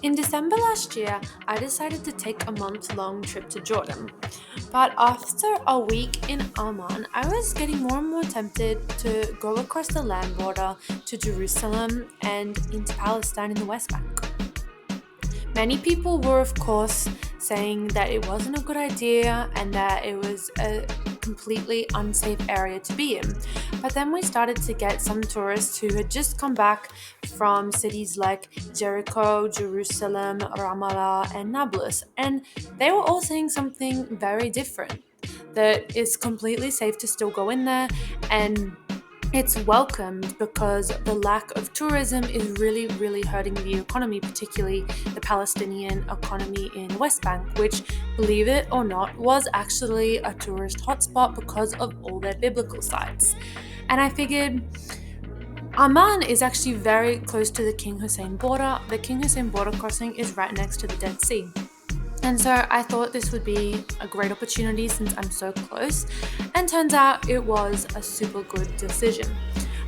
In December last year, I decided to take a month-long trip to Jordan. But after a week in Amman, I was getting more and more tempted to go across the land border to Jerusalem and into Palestine in the West Bank. Many people were, of course, saying that it wasn't a good idea and that it was a completely unsafe area to be in. But then we started to get some tourists who had just come back from cities like Jericho, Jerusalem, Ramallah, and Nablus, and they were all saying something very different. That it's completely safe to still go in there, and it's welcomed because the lack of tourism is really, really hurting the economy, particularly the Palestinian economy in West Bank, which, believe it or not, was actually a tourist hotspot because of all their biblical sites. And I figured Amman is actually very close to the King Hussein border. The King Hussein border crossing is right next to the Dead Sea. And so I thought this would be a great opportunity since I'm so close, and turns out it was a super good decision.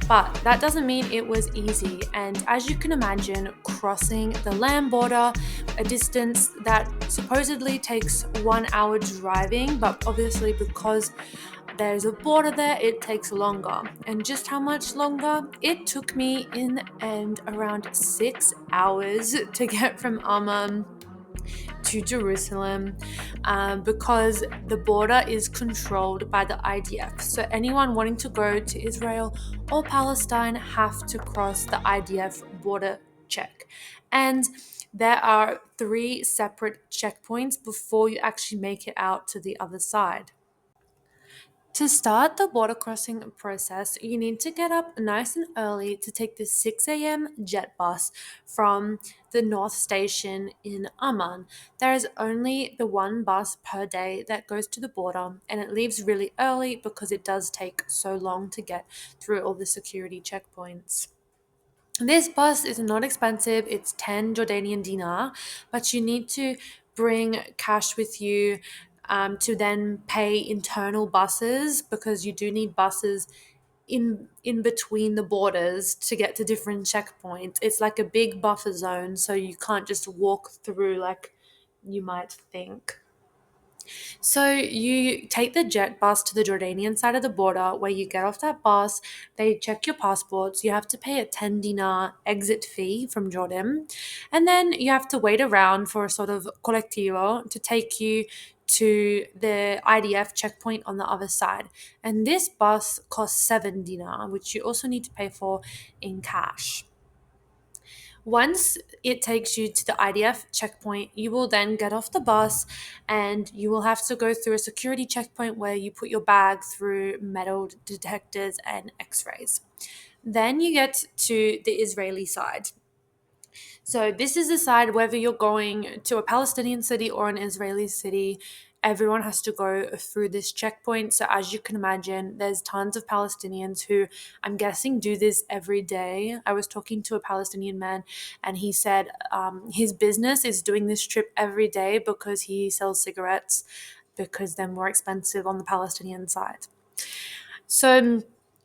But that doesn't mean it was easy, and as you can imagine, crossing the land border, a distance that supposedly takes 1 hour driving, but obviously because there's a border there, it takes longer. And just how much longer? It took me in and around 6 hours to get from Amman to Jerusalem because the border is controlled by the IDF. So anyone wanting to go to Israel or Palestine have to cross the IDF border check. And there are 3 separate checkpoints before you actually make it out to the other side. To start the border crossing process, you need to get up nice and early to take the 6 a.m. jet bus from the North Station in Amman. There is only the one bus per day that goes to the border, and it leaves really early because it does take so long to get through all the security checkpoints. This bus is not expensive, it's 10 Jordanian dinar, but you need to bring cash with you to then pay internal buses because you do need buses in between the borders to get to different checkpoints. It's like a big buffer zone, so you can't just walk through like you might think. So you take the jet bus to the Jordanian side of the border where you get off that bus, they check your passports, you have to pay a 10 dinar exit fee from Jordan, and then you have to wait around for a sort of colectivo to take you to the IDF checkpoint on the other side. And this bus costs 7 dinar, which you also need to pay for in cash. Once it takes you to the IDF checkpoint, you will then get off the bus and you will have to go through a security checkpoint where you put your bag through metal detectors and x rays. Then you get to the Israeli side. So this is the side whether you're going to a Palestinian city or an Israeli city, everyone has to go through this checkpoint. So as you can imagine, there's tons of Palestinians who I'm guessing do this every day. I was talking to a Palestinian man and he said his business is doing this trip every day because he sells cigarettes because they're more expensive on the Palestinian side. So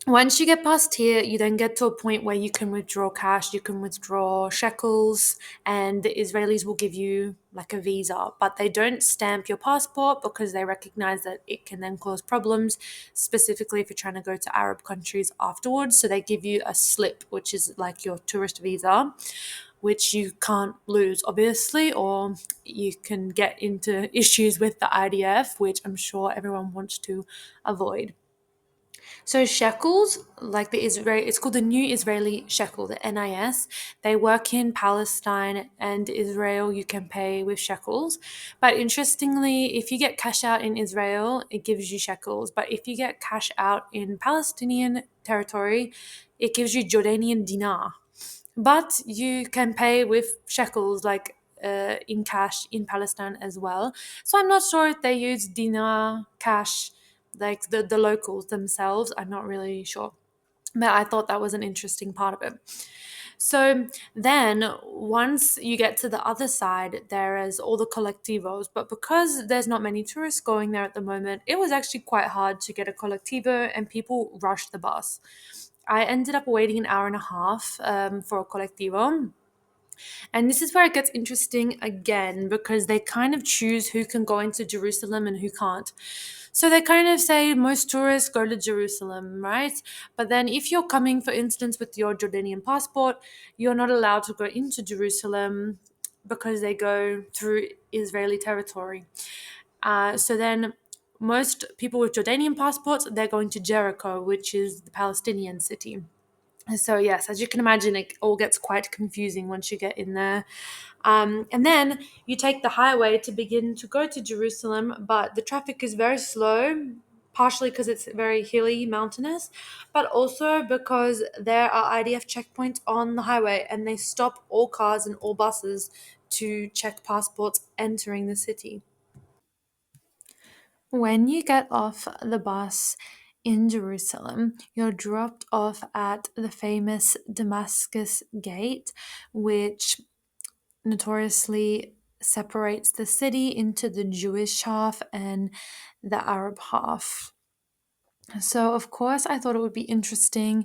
once you get past here, you then get to a point where you can withdraw cash, you can withdraw shekels, and the Israelis will give you like a visa, but they don't stamp your passport because they recognize that it can then cause problems, specifically if you're trying to go to Arab countries afterwards. So they give you a slip, which is like your tourist visa, which you can't lose, obviously, or you can get into issues with the IDF, which I'm sure everyone wants to avoid. So shekels, like the Israel, it's called the New Israeli Shekel, the NIS. They work in Palestine and Israel. You can pay with shekels, but interestingly, if you get cash out in Israel, it gives you shekels. But if you get cash out in Palestinian territory, it gives you Jordanian dinar. But you can pay with shekels, like in cash in Palestine as well. So I'm not sure if they use dinar cash like the locals themselves. I'm not really sure. But I thought that was an interesting part of it. So then, once you get to the other side, there is all the collectivos. But because there's not many tourists going there at the moment, it was actually quite hard to get a collectivo, and people rushed the bus. I ended up waiting an hour and a half for a collectivo. And this is where it gets interesting again because they kind of choose who can go into Jerusalem and who can't. So they kind of say most tourists go to Jerusalem, right? But then if you're coming, for instance, with your Jordanian passport, you're not allowed to go into Jerusalem because they go through Israeli territory. So then most people with Jordanian passports, they're going to Jericho, which is the Palestinian city. So yes, as you can imagine, it all gets quite confusing once you get in there. And then you take the highway to begin to go to Jerusalem, but the traffic is very slow, partially because it's very hilly, mountainous, but also because there are IDF checkpoints on the highway and they stop all cars and all buses to check passports entering the city. When you get off the bus in Jerusalem, you're dropped off at the famous Damascus Gate, which notoriously separates the city into the Jewish half and the Arab half. So, of course, I thought it would be interesting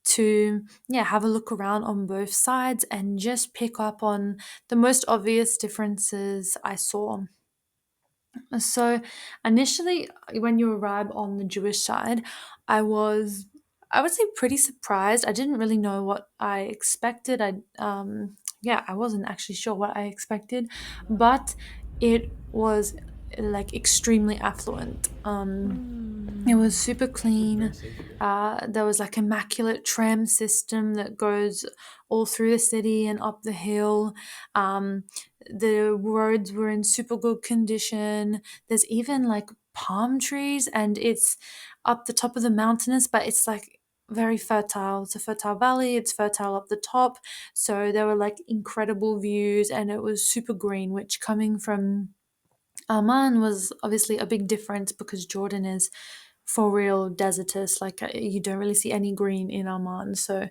to have a look around on both sides and just pick up on the most obvious differences I saw. So initially, when you arrive on the Jewish side, I was, I would say, pretty surprised. I didn't really know what I expected. I wasn't actually sure what I expected, but it was like extremely affluent. It was super clean. There was like immaculate tram system that goes all through the city and up the hill. Um, the roads were in super good condition. There's even like palm trees, and it's up the top of the mountainous, but it's like very fertile. It's a fertile valley, it's fertile up the top. So there were like incredible views, and it was super green, which coming from Amman was obviously a big difference because Jordan is for real desertous. Like you don't really see any green in Amman. So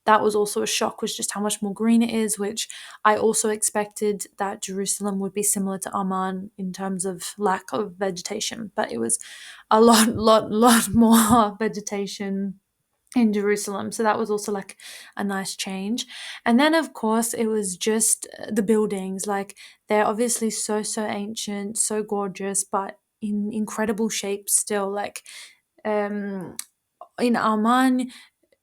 that was also a shock, was just how much more green it is, which I also expected that Jerusalem would be similar to Amman in terms of lack of vegetation, but it was a lot more vegetation in Jerusalem. So that was also like a nice change. And then of course it was just the buildings. Like they're obviously so ancient, so gorgeous, but in incredible shape still. Like um in Amman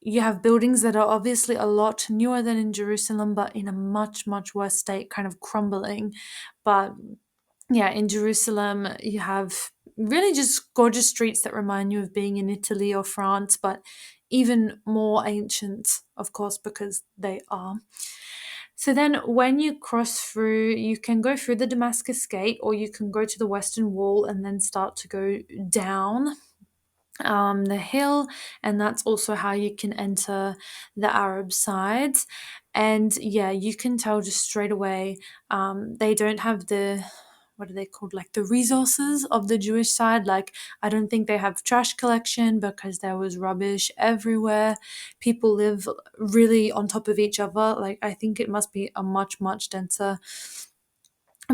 you have buildings that are obviously a lot newer than in Jerusalem, but in a much worse state, kind of crumbling. But yeah, in Jerusalem, you have really just gorgeous streets that remind you of being in Italy or France, but even more ancient, of course, because they are. So then, when you cross through, you can go through the Damascus Gate or you can go to the Western Wall and then start to go down the hill, and that's also how you can enter the Arab sides. And yeah, you can tell just straight away they don't have the, what are they called, like the resources of the Jewish side. Like I don't think they have trash collection because there was rubbish everywhere. People live really on top of each other. Like I think it must be a much denser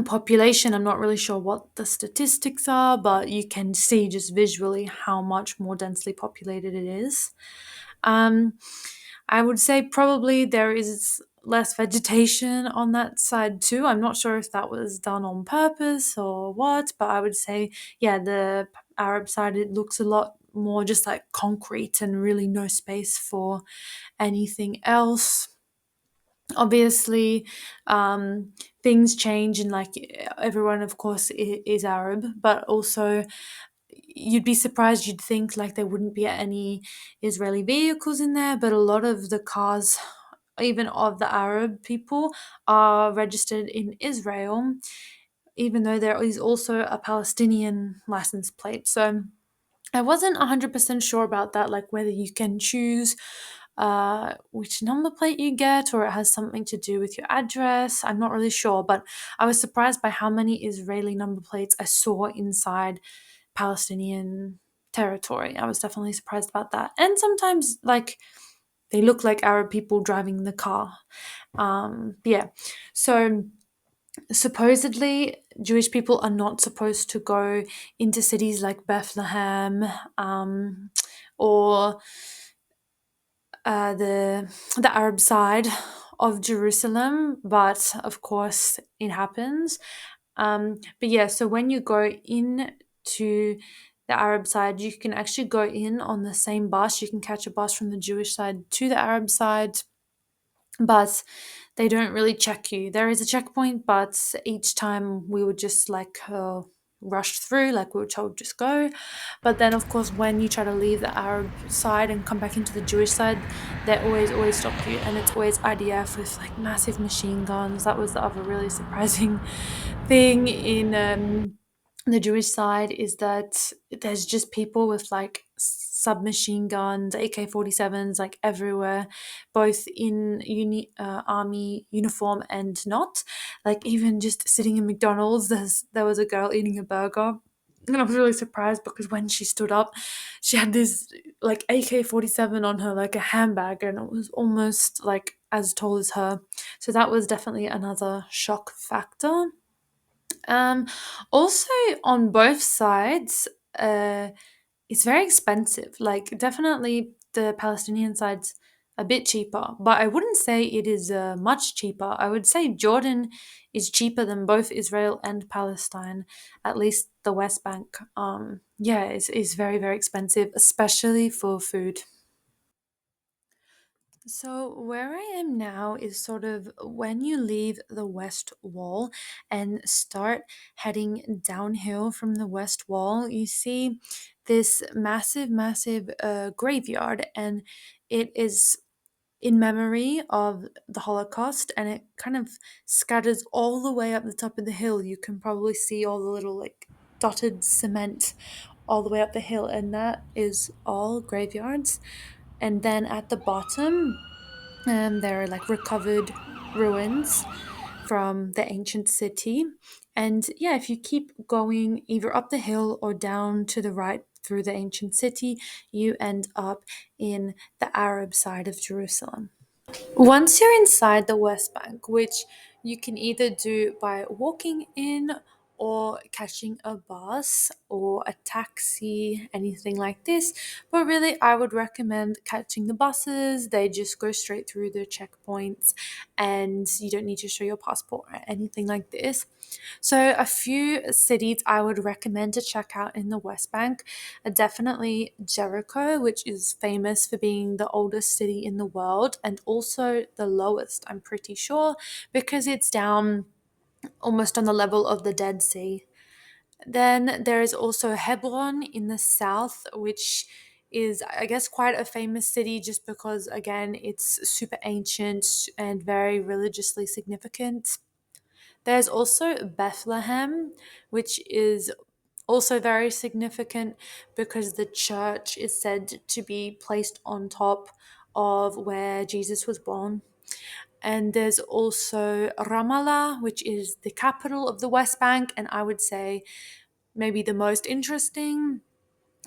population. I'm not really sure what the statistics are, but you can see just visually how much more densely populated it is. Um, I would say probably there is less vegetation on that side too. I'm not sure if that was done on purpose or what, but I would say, yeah, the Arab side, it looks a lot more just like concrete and really no space for anything else. Obviously, things change, and like everyone of course is Arab, but also you'd be surprised, you'd think like there wouldn't be any Israeli vehicles in there, but a lot of the cars, even of the Arab people, are registered in Israel, even though there is also a Palestinian license plate. So I wasn't 100% sure about that, like whether you can choose which number plate you get, or it has something to do with your address. I'm not really sure, but I was surprised by how many Israeli number plates I saw inside Palestinian territory. I was definitely surprised about that. And sometimes, like, they look like Arab people driving the car. Yeah. So supposedly Jewish people are not supposed to go into cities like Bethlehem, or the Arab side of Jerusalem, but of course it happens. But yeah, so when you go in to the Arab side, you can actually go in on the same bus. You can catch a bus from the Jewish side to the Arab side, but they don't really check you. There is a checkpoint, but each time we would just rush through, like we were told, just go. But then, of course, when you try to leave the Arab side and come back into the Jewish side, they always stop you, and it's always IDF with like massive machine guns. That was the other really surprising thing in the Jewish side is that there's just people with like submachine guns, AK-47s, like everywhere, both in army uniform and not. Like even just sitting in McDonald's, there was a girl eating a burger. And I was really surprised because when she stood up, she had this like AK-47 on her, like a handbag, and it was almost like as tall as her. So that was definitely another shock factor. Um, Also, on both sides, it's very expensive. Like, definitely the Palestinian side's a bit cheaper, but I wouldn't say it is much cheaper. I would say Jordan is cheaper than both Israel and Palestine, at least the West Bank. Yeah, it's very, very expensive, especially for food. So, where I am now is sort of when you leave the West Wall and start heading downhill from the West Wall, you see this massive graveyard, and it is in memory of the Holocaust, and it kind of scatters all the way up the top of the hill. You can probably see all the little like dotted cement all the way up the hill, and that is all graveyards. And then at the bottom, there are like recovered ruins from the ancient city. And yeah, if you keep going either up the hill or down to the right through the ancient city, you end up in the Arab side of Jerusalem. Once you're inside the West Bank, which you can either do by walking in or catching a bus or a taxi, anything like this, but really I would recommend catching the buses. They just go straight through the checkpoints and you don't need to show your passport or anything like this. So, a few cities I would recommend to check out in the West Bank are definitely Jericho, which is famous for being the oldest city in the world and also the lowest, I'm pretty sure, because it's down almost on the level of the Dead Sea. Then there is also Hebron in the south, which is, I guess, quite a famous city just because, again, it's super ancient and very religiously significant. There's also Bethlehem, which is also very significant because the church is said to be placed on top of where Jesus was born. And there's also Ramallah, which is the capital of the West Bank, and I would say maybe the most interesting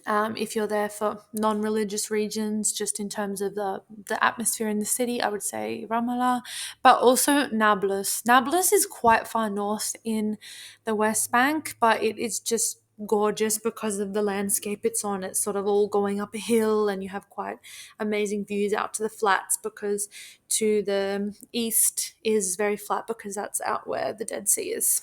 if you're there for non-religious regions, just in terms of the atmosphere in the city, I would say Ramallah, but also Nablus. Nablus is quite far north in the West Bank, but it is just gorgeous because of the landscape it's on. It's sort of all going up a hill, and you have quite amazing views out to the flats because to the east is very flat because that's out where the Dead Sea is.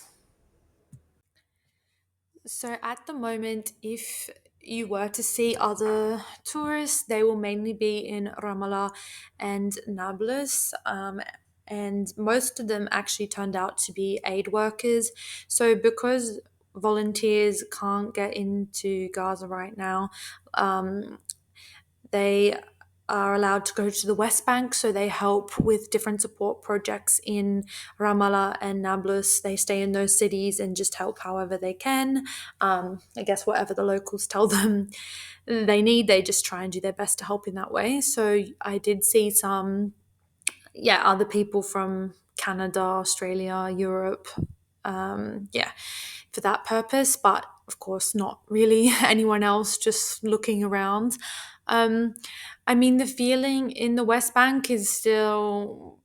So at the moment, if you were to see other tourists, they will mainly be in Ramallah and Nablus. And most of them actually turned out to be aid workers. So because volunteers can't get into Gaza right now, um, they are allowed to go to the West Bank, so they help with different support projects in Ramallah and Nablus. They stay in those cities and just help however they can. I guess whatever the locals tell them they need, they just try and do their best to help in that way. So I did see some, yeah, other people from Canada, Australia, Europe, yeah, for that purpose, but of course, not really anyone else, just looking around. Um, I mean, the feeling in the West Bank is still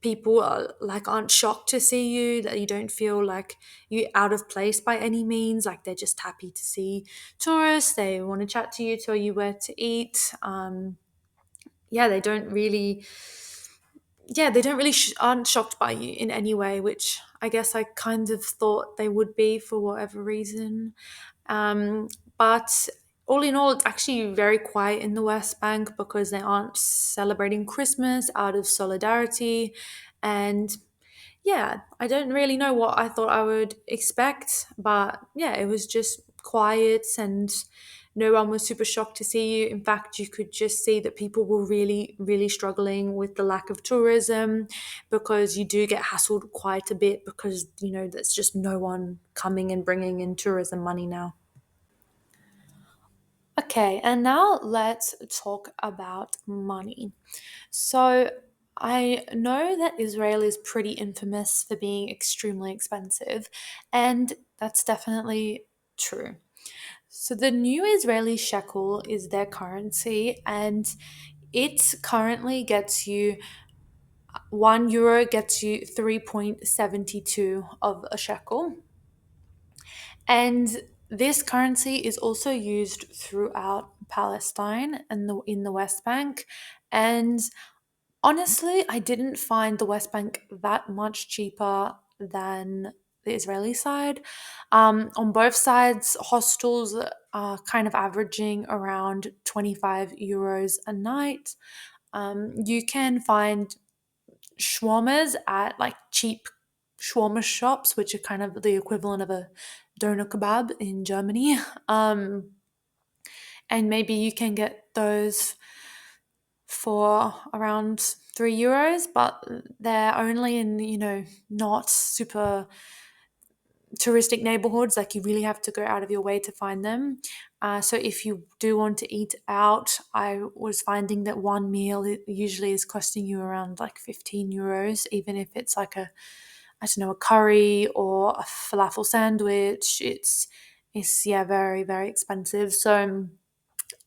people are, like aren't shocked to see you, that you don't feel like you out of place by any means. Like they're just happy to see tourists. They want to chat to you, tell you where to eat. Yeah, they don't really yeah, they don't really aren't shocked by you in any way, which I guess I kind of thought they would be for whatever reason. Um, but all in all, it's actually very quiet in the West Bank because they aren't celebrating Christmas out of solidarity. And yeah, I don't really know what I thought I would expect, but yeah, it was just quiet and no one was super shocked to see you. In fact, you could just see that people were really, really struggling with the lack of tourism because you do get hassled quite a bit because, there's just no one coming and bringing in tourism money now. Okay, and now let's talk about money. So, I know that Israel is pretty infamous for being extremely expensive, and that's definitely true. So, the new Israeli shekel is their currency, and it currently gets you €1 gets you 3.72 of a shekel. And this currency is also used throughout Palestine and in the West Bank. And honestly, I didn't find the West Bank that much cheaper than the Israeli side. On both sides, hostels are kind of averaging around €25 a night. You can find shawarmas at like cheap shawarma shops, which are kind of the equivalent of a doner kebab in Germany. Um, and maybe you can get those for around €3, but they're only in, not super touristic neighborhoods. Like you really have to go out of your way to find them. So if you do want to eat out, I was finding that one meal usually is costing you around like €15, even if it's like I don't know, a curry or a falafel sandwich. It's yeah, very, very expensive. So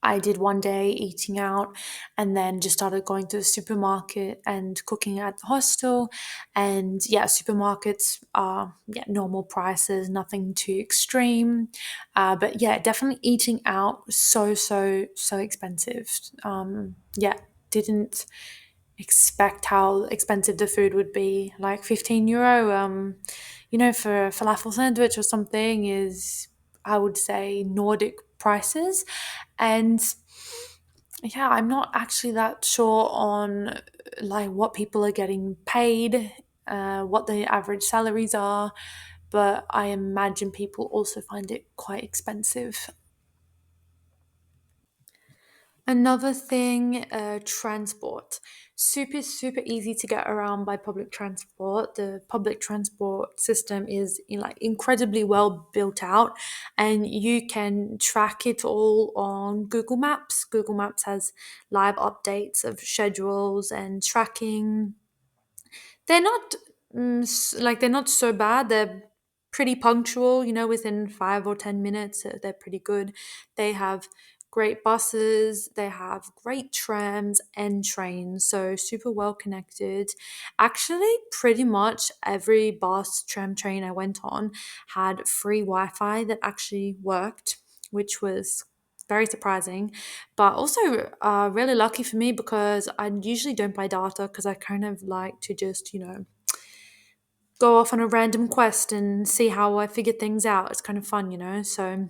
I did one day eating out and then just started going to the supermarket and cooking at the hostel. And yeah, supermarkets are normal prices, nothing too extreme. But yeah, definitely eating out was so, so, so expensive. Yeah, didn't expect how expensive the food would be. Like €15, for a falafel sandwich or something is, I would say, Nordic prices. And yeah, I'm not actually that sure on like what people are getting paid, what the average salaries are, but I imagine people also find it quite expensive. Another thing, transport. Super, super easy to get around by public transport. The public transport system is like incredibly well built out, and you can track it all on Google Maps. Google Maps has live updates of schedules and tracking. They're not like they're not so bad. They're pretty punctual, within 5 or 10 minutes. They're pretty good. They have great buses, they have great trams and trains, so super well connected. Actually, pretty much every bus, tram, train I went on had free Wi-Fi that actually worked, which was very surprising, but also really lucky for me because I usually don't buy data because I kind of like to just, go off on a random quest and see how I figure things out. It's kind of fun, So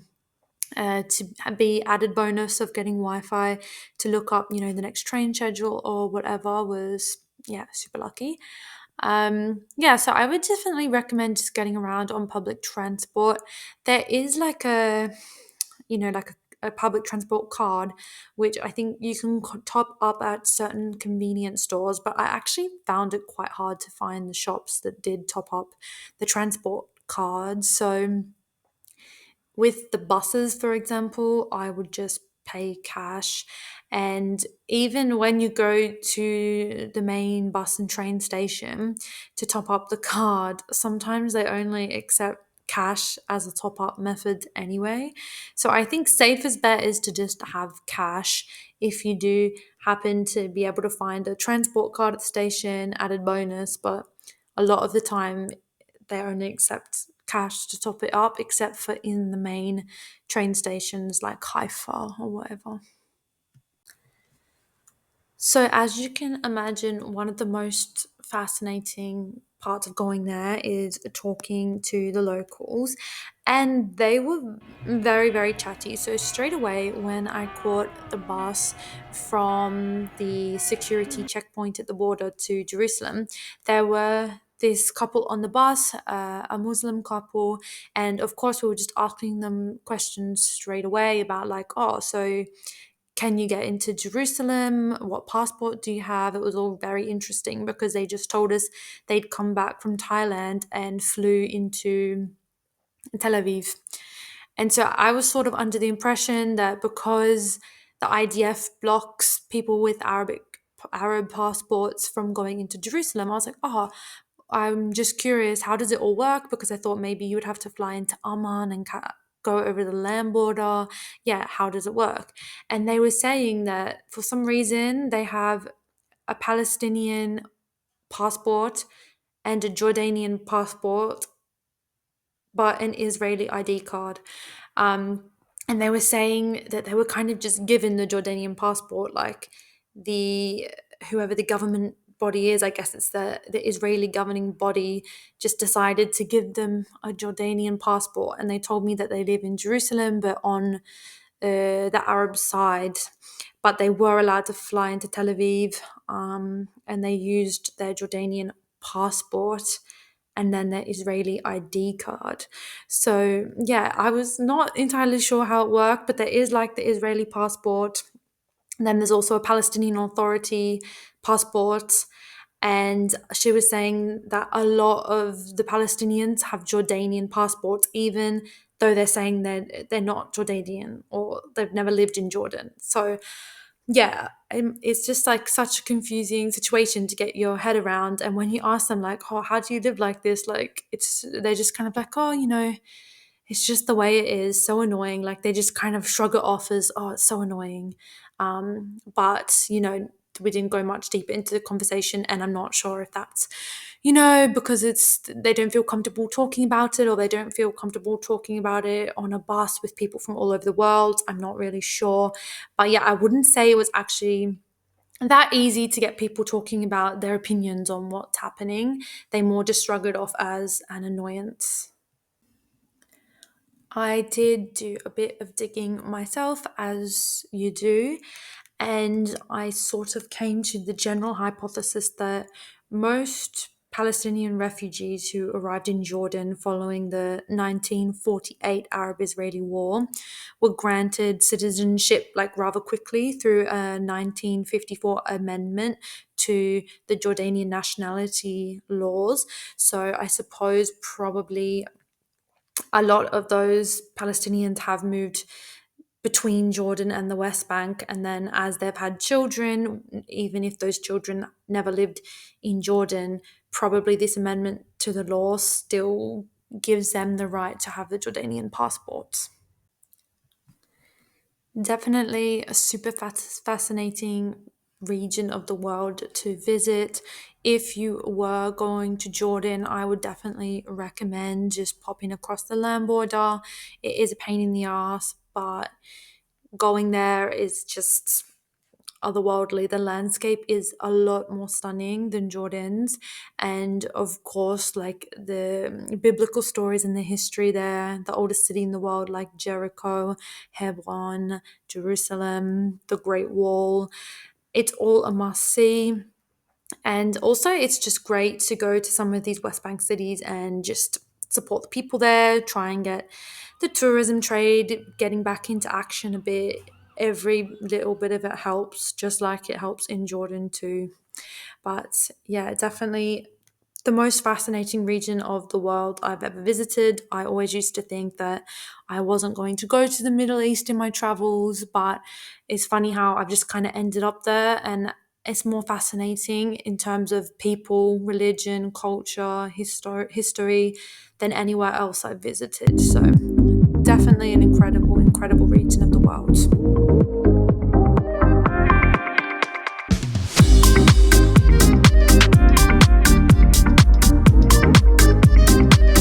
to be added bonus of getting Wi-Fi to look up, the next train schedule or whatever was yeah super lucky. Yeah, so I would definitely recommend just getting around on public transport. There is like a public transport card, which I think you can top up at certain convenience stores, but I actually found it quite hard to find the shops that did top up the transport cards. So with the buses, for example, I would just pay cash. And even when you go to the main bus and train station to top up the card, sometimes they only accept cash as a top up method anyway. So I think safest bet is to just have cash if you do happen to be able to find a transport card at the station, added bonus, but a lot of the time they only accept cash to top it up, except for in the main train stations like Haifa or whatever. So, as you can imagine, one of the most fascinating parts of going there is talking to the locals, and they were very, very chatty. So, straight away, when I caught the bus from the security checkpoint at the border to Jerusalem, there were this couple on the bus, a Muslim couple, and of course, we were just asking them questions straight away about, like, oh, so can you get into Jerusalem? What passport do you have? It was all very interesting because they just told us they'd come back from Thailand and flew into Tel Aviv. And so I was sort of under the impression that because the IDF blocks people with Arab passports from going into Jerusalem, I was like, oh, I'm just curious, how does it all work? Because I thought maybe you would have to fly into Amman and go over the land border. Yeah, how does it work? And they were saying that for some reason they have a Palestinian passport and a Jordanian passport, but an Israeli ID card. Um, and they were saying that they were kind of just given the Jordanian passport, like the whoever the government body is, I guess it's the Israeli governing body, just decided to give them a Jordanian passport. And they told me that they live in Jerusalem, but on the Arab side. But they were allowed to fly into Tel Aviv, and they used their Jordanian passport and then their Israeli ID card. So, yeah, I was not entirely sure how it worked, but there is like the Israeli passport. And then there's also a Palestinian Authority passport. And she was saying that a lot of the Palestinians have Jordanian passports, even though they're saying they're not Jordanian or they've never lived in Jordan. So yeah, it's just like such a confusing situation to get your head around. And when you ask them like, oh, how do you live like this, like they're just kind of like, oh, it's just the way it is, so annoying. Like they just kind of shrug it off as, oh, it's so annoying. But we didn't go much deeper into the conversation, and I'm not sure if that's because they don't feel comfortable talking about it, or they don't feel comfortable talking about it on a bus with people from all over the world. I'm not really sure. But yeah, I wouldn't say it was actually that easy to get people talking about their opinions on what's happening. They more just shrug it off as an annoyance. I did do a bit of digging myself, as you do, and I sort of came to the general hypothesis that most Palestinian refugees who arrived in Jordan following the 1948 Arab Israeli War were granted citizenship like rather quickly through a 1954 amendment to the Jordanian nationality laws. So I suppose probably a lot of those Palestinians have moved between Jordan and the West Bank. And then as they've had children, even if those children never lived in Jordan, probably this amendment to the law still gives them the right to have the Jordanian passport. Definitely a super fascinating region of the world to visit. If you were going to Jordan, I would definitely recommend just popping across the land border. It is a pain in the ass, but going there is just otherworldly. The landscape is a lot more stunning than Jordan's. And of course, like the biblical stories and the history there, the oldest city in the world, like Jericho, Hebron, Jerusalem, the Great Wall, it's all a must see. And also, it's just great to go to some of these West Bank cities and just support the people there, try and get the tourism trade getting back into action a bit. Every little bit of it helps, just like it helps in Jordan too. But yeah, definitely the most fascinating region of the world I've ever visited. I always used to think that I wasn't going to go to the Middle East in my travels, but it's funny how I've just kind of ended up there, and it's more fascinating in terms of people, religion, culture, history than anywhere else I've visited. So definitely an incredible, incredible region of the world.